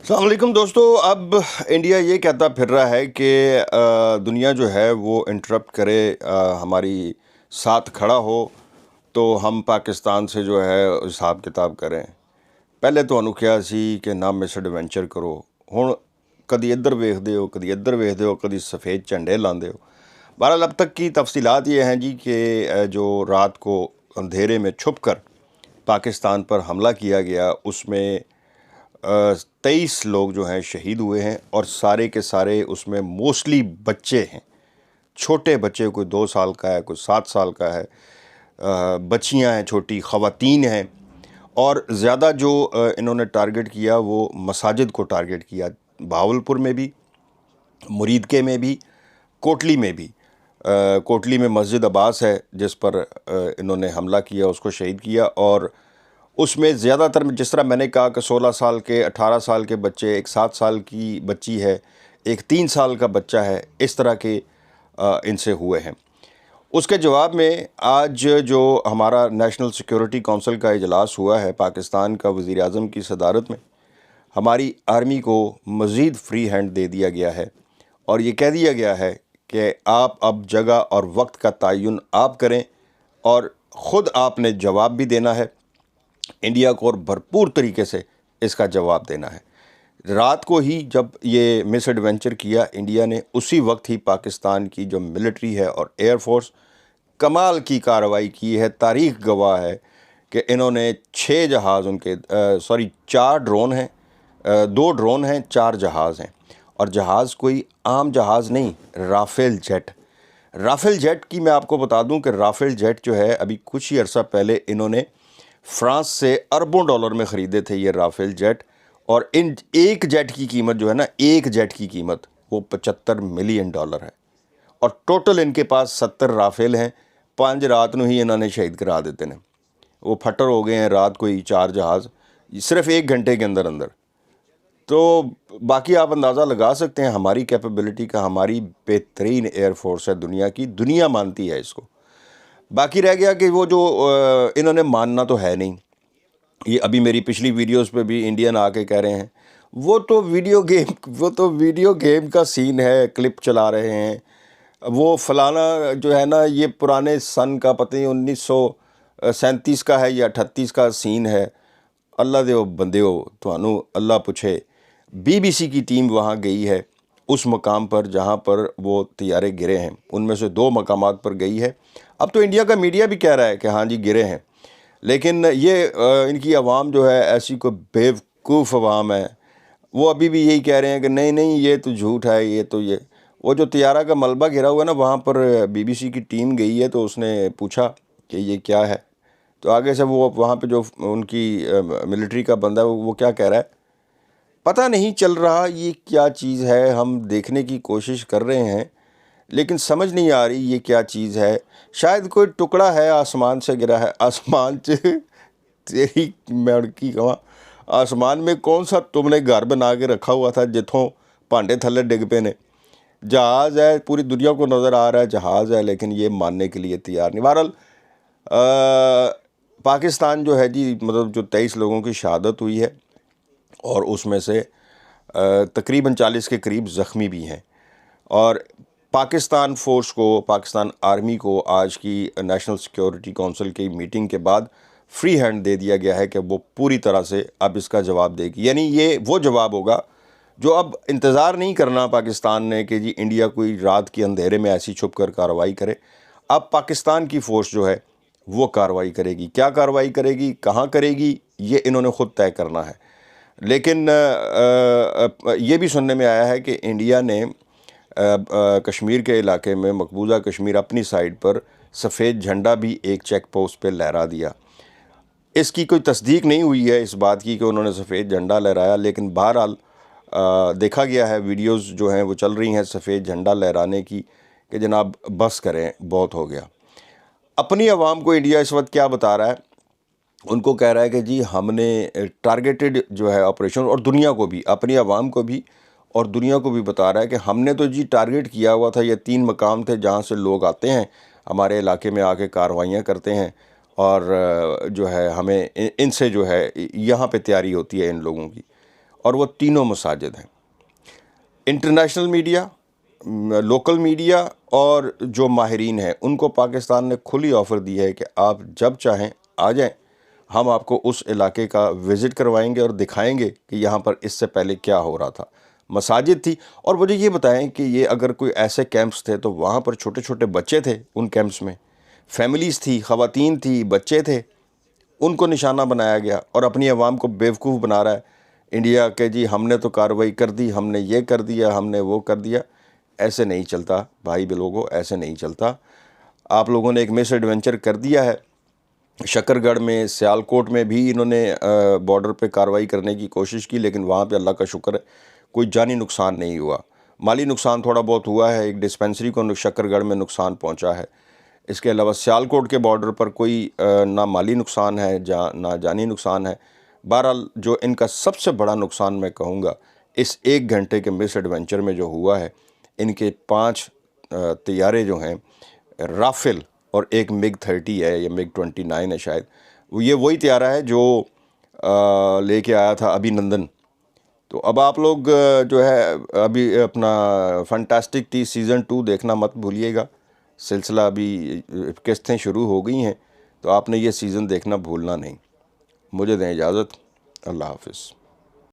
अस्सलाम वालेकुम दोस्तों। अब इंडिया ये कहता फिर रहा है कि दुनिया जो है वो इंटरप्ट करे, हमारी साथ खड़ा हो तो हम पाकिस्तान से जो है हिसाब किताब करें। पहले ਤੁਹਾਨੂੰ ਕਿਹਾ ਸੀ ਕਿ ਨਾ ਮਿਸ ਐਡਵੈਂਚਰ ਕਰੋ। ਹੁਣ कदी इधर वेखते हो, कदी इधर वेखते हो, कदी सफ़ेद झंडे लाते हो। बहरहाल अब तक की तफसीलात ये हैं जी कि जो रात को अंधेरे में छुप कर पाकिस्तान पर हमला किया गया उसमें 23 लोग जो हैं शहीद हुए हैं और सारे के सारे उसमें मोस्टली बच्चे हैं। छोटे बच्चे, कोई 2 साल का है, कोई 7 साल का है, बच्चियां हैं, छोटी ख़वातीन हैं। और ज़्यादा जो इन्होंने टारगेट किया वो मसाजिद को टारगेट किया। बहावलपुर में भी, मुरीदके में भी, कोटली में भी। कोटली में मस्जिद अब्बास है जिस पर इन्होंने हमला किया, उसको शहीद किया। और उसमें ज़्यादातर, जिस तरह मैंने कहा कि 16 साल के, 18 साल के बच्चे, एक 7 साल की बच्ची है, एक 3 साल का बच्चा है, इस तरह के इनसे हुए हैं। उसके जवाब में आज जो हमारा नेशनल सिक्योरिटी काउंसिल का इजलास हुआ है पाकिस्तान का, वज़ीर आज़म की सदारत में, हमारी आर्मी को मज़ीद फ्री हैंड दे दिया गया है और ये कह दिया गया है कि आप अब जगह और वक्त का तयन आप करें और ख़ुद आपने जवाब भी देना है इंडिया को और भरपूर तरीके से इसका जवाब देना है। रात को ही जब ये मिस एडवेंचर किया इंडिया ने, उसी वक्त ही पाकिस्तान की जो मिलिट्री है और एयरफोर्स कमाल की कार्रवाई की है। तारीख़ गवाह है कि इन्होंने 6 जहाज़ उनके 4 ड्रोन हैं, 2 ड्रोन हैं, 4 जहाज़ हैं। और जहाज़ कोई आम जहाज़ नहीं, राफेल जेट। राफेल जेट की मैं आपको बता दूं कि राफेल जेट जो है अभी कुछ ही अर्सा पहले इन्होंने फ्रांस से अरबों डॉलर में ख़रीदे थे ये राफेल जेट। और इन एक जेट की कीमत जो है ना, एक जेट की कीमत वो $75 मिलियन है। और टोटल इनके पास 70 राफेल हैं। 5 रात ਨੂੰ ही इन्होंने शहीद करा देते हैं। वो फटर हो गए हैं रात को ही 4 जहाज़ सिर्फ 1 घंटे के अंदर अंदर। तो बाकी आप अंदाज़ा लगा सकते हैं हमारी कैपेबिलिटी का। हमारी बेहतरीन एयरफोर्स है दुनिया की, दुनिया मानती है इसको। बाकी रह गया कि वो जो इन्होंने मानना तो है नहीं। ये अभी मेरी पिछली वीडियोस पे भी इंडियन आके कह रहे हैं वो तो वीडियो गेम का सीन है, क्लिप चला रहे हैं, वो फलाना जो है ना ये पुराने सन का पता नहीं 1937 का है या 38 का सीन है। अल्लाह दे बंदे हो, थानू अल्लाह पूछे। BBC की टीम वहाँ गई है उस मकाम पर जहाँ पर वो तैयारे गिरे हैं, उनमें से 2 मकामात पर गई है। अब तो इंडिया का मीडिया भी कह रहा है कि हाँ जी गिरे हैं, लेकिन ये इनकी आवाम जो है ऐसी कोई बेवकूफ़ आवाम है, वो अभी भी यही कह रहे हैं कि नहीं नहीं ये तो झूठ है, ये तो ये। वो जो तैयारा का मलबा गिरा हुआ है ना, वहाँ पर BBC की टीम गई है तो उसने पूछा कि ये क्या है, तो आगे से वो वहाँ पे जो उनकी मिलिट्री का बंदा है वो क्या कह रहा है पता नहीं चल रहा ये क्या चीज़ है। हम देखने की कोशिश कर रहे हैं लेकिन समझ नहीं आ रही ये क्या चीज़ है। शायद कोई टुकड़ा है आसमान से गिरा है। आसमान से तेरी मड़की कहाँ, आसमान में कौन सा तुमने घर बना के रखा हुआ था जिथों भांडे थल्ले डिग पे ने। जहाज़ है, पूरी दुनिया को नज़र आ रहा है जहाज़ है, लेकिन ये मानने के लिए तैयार नहीं। बहरहाल पाकिस्तान जो है जी, मतलब जो 23 लोगों की शहादत हुई है और उसमें से तकरीबन 40 के करीब ज़ख्मी भी हैं। और पाकिस्तान फ़ोर्स को, पाकिस्तान आर्मी को आज की नेशनल सिक्योरिटी काउंसिल की मीटिंग के बाद फ्री हैंड दे दिया गया है कि वो पूरी तरह से अब इसका जवाब देगी। यानी ये वो जवाब होगा जो अब इंतज़ार नहीं करना पाकिस्तान ने कि जी इंडिया कोई रात के अंधेरे में ऐसी छुप कर कार्रवाई करे। अब पाकिस्तान की फ़ोर्स जो है वो कार्रवाई करेगी। क्या कार्रवाई करेगी, कहाँ करेगी, ये इन्होंने ख़ुद तय करना है। लेकिन ये भी सुनने में आया है कि इंडिया ने कश्मीर के इलाके में, मकबूजा कश्मीर, अपनी साइड पर सफ़ेद झंडा भी एक चेक पोस्ट पर लहरा दिया। इसकी कोई तस्दीक नहीं हुई है इस बात की कि उन्होंने सफ़ेद झंडा लहराया, लेकिन बहरहाल देखा गया है, वीडियोस जो हैं वो चल रही हैं सफ़ेद झंडा लहराने की कि जनाब बस करें, बहुत हो गया। अपनी आवाम को इंडिया इस वक्त क्या बता रहा है, उनको कह रहा है कि जी हमने टारगेटेड जो है ऑपरेशन, और दुनिया को भी, अपनी आवाम को भी और दुनिया को भी बता रहा है कि हमने तो जी टारगेट किया हुआ था। ये 3 मकाम थे जहाँ से लोग आते हैं हमारे इलाके में आके कार्रवाइयाँ करते हैं और जो है हमें इनसे जो है यहाँ पे तैयारी होती है इन लोगों की। और वो तीनों मसाजिद हैं। इंटरनेशनल मीडिया, लोकल मीडिया और जो माहिरीन हैं, उनको पाकिस्तान ने खुली ऑफ़र दी है कि आप जब चाहें आ जाएं, हम आपको उस इलाके का विज़िट करवाएंगे और दिखाएंगे कि यहाँ पर इससे पहले क्या हो रहा था। मसाजिद थी। और मुझे ये बताएं कि ये अगर कोई ऐसे कैंप्स थे तो वहाँ पर छोटे छोटे बच्चे थे उन कैंप्स में, फैमिलीज़ थी, ख़वातीन थी, बच्चे थे, उनको निशाना बनाया गया और अपनी आवाम को बेवकूफ़ बना रहा है इंडिया के जी हमने तो कार्रवाई कर दी, हमने ये कर दिया, हमने वो कर दिया। ऐसे नहीं चलता भाई लोगों, ऐसे नहीं चलता। आप लोगों ने एक मिस एडवेंचर कर दिया है। शकरगढ़ में, सियालकोट में भी इन्होंने बॉर्डर पे कार्रवाई करने की कोशिश की, लेकिन वहाँ पे अल्लाह का शुक्र है कोई जानी नुकसान नहीं हुआ। माली नुकसान थोड़ा बहुत हुआ है, एक डिस्पेंसरी को शकरगढ़ में नुकसान पहुँचा है। इसके अलावा सियालकोट के बॉर्डर पर कोई ना माली नुकसान है ना जानी नुकसान है। बहरहाल जो इनका सबसे बड़ा नुकसान मैं कहूँगा इस 1 घंटे के मिस एडवेंचर में जो हुआ है, इनके 5 तैयारे जो हैं राफेल और एक मिग 30 है या मिग 29 है शायद, ये वही तैयारा है जो लेके आया था अभिनंदन। तो अब आप लोग जो है अभी अपना फंटास्टिक टी सीज़न 2 देखना मत भूलिएगा। सिलसिला अभी किस्तें शुरू हो गई हैं, तो आपने ये सीज़न देखना भूलना नहीं। मुझे दें इजाज़त। अल्लाह हाफ़िज़।